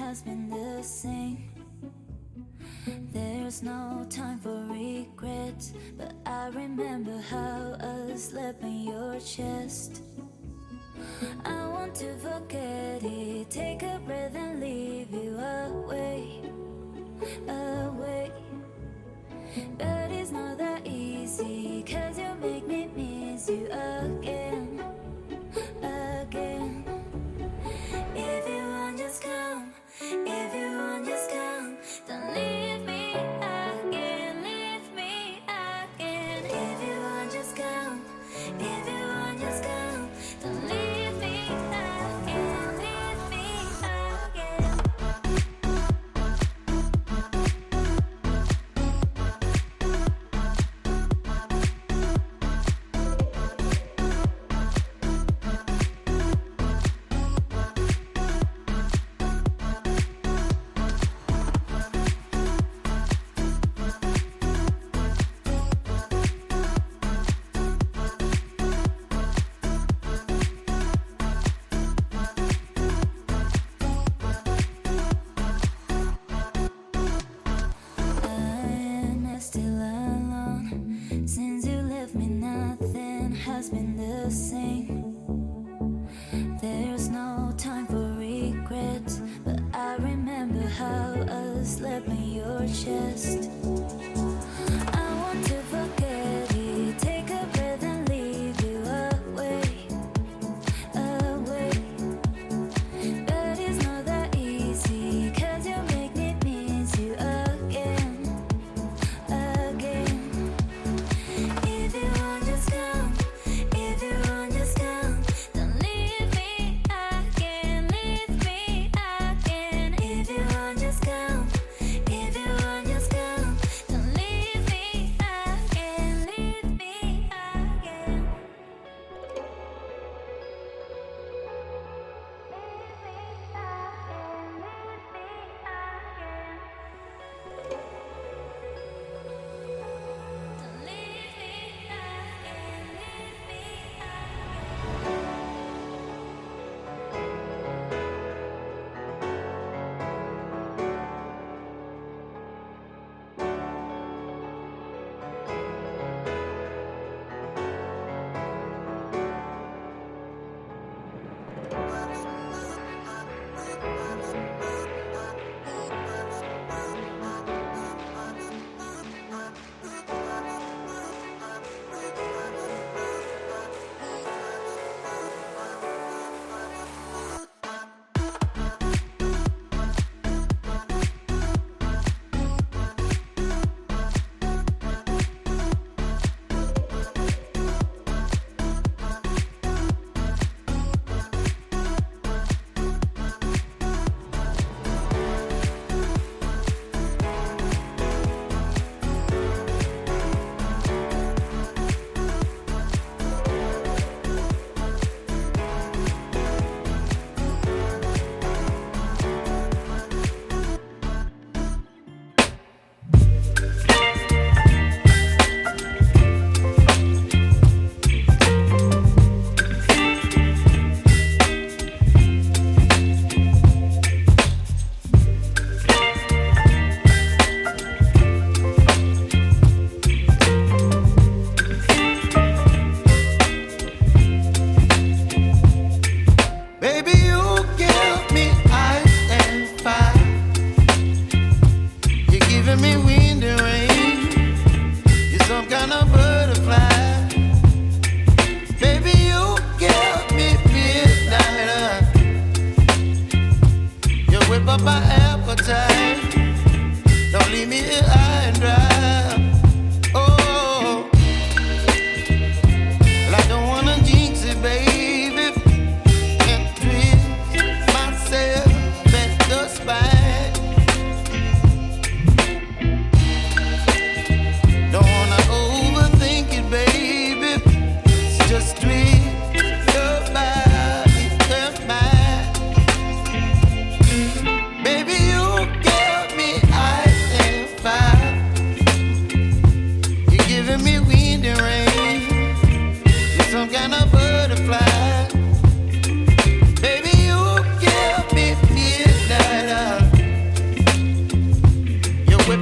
has been the same. There's no time for regrets, but I remember how I slept in your chest. I want to forget it, take a breath and leave you away, away. But it's not that easy, 'cause you make me miss you again, again. If you want, just come. If you want, just come. Don't leave me again, leave me again. If you want, just come. If you want, just come. Don't leave me again, leave me again.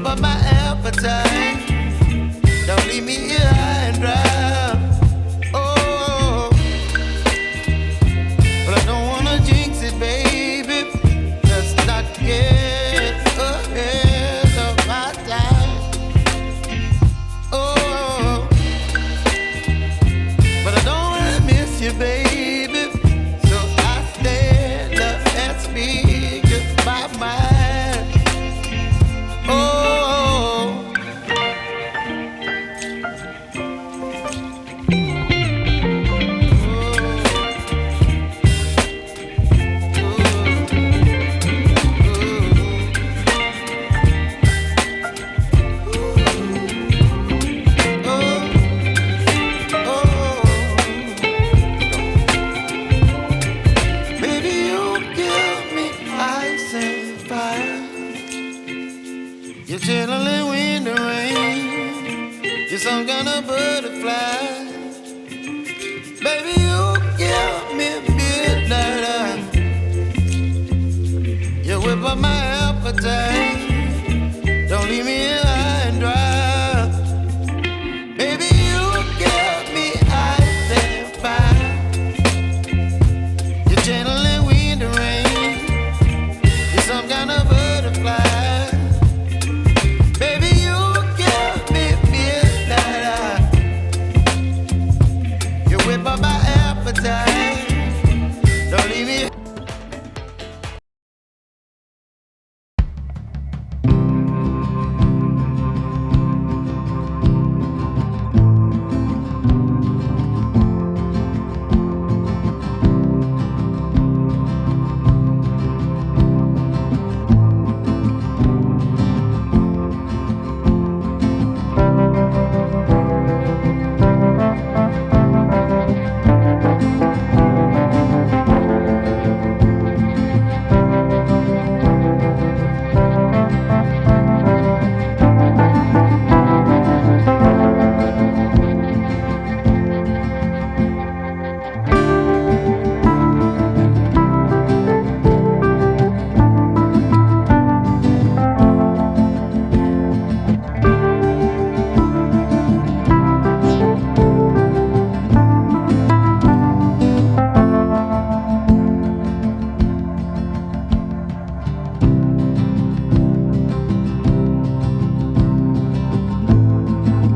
up my appetite. Don't leave me here high and dry. Oh, but I don't wanna jinx it, baby. Let's not get ahead of my time. Oh, but I don't wanna miss you, baby. So I stand up and speak just my mind. Oh. You're chilling in the rain. You're some kind of butterfly. Baby, you give me midnight. You whip up my appetite.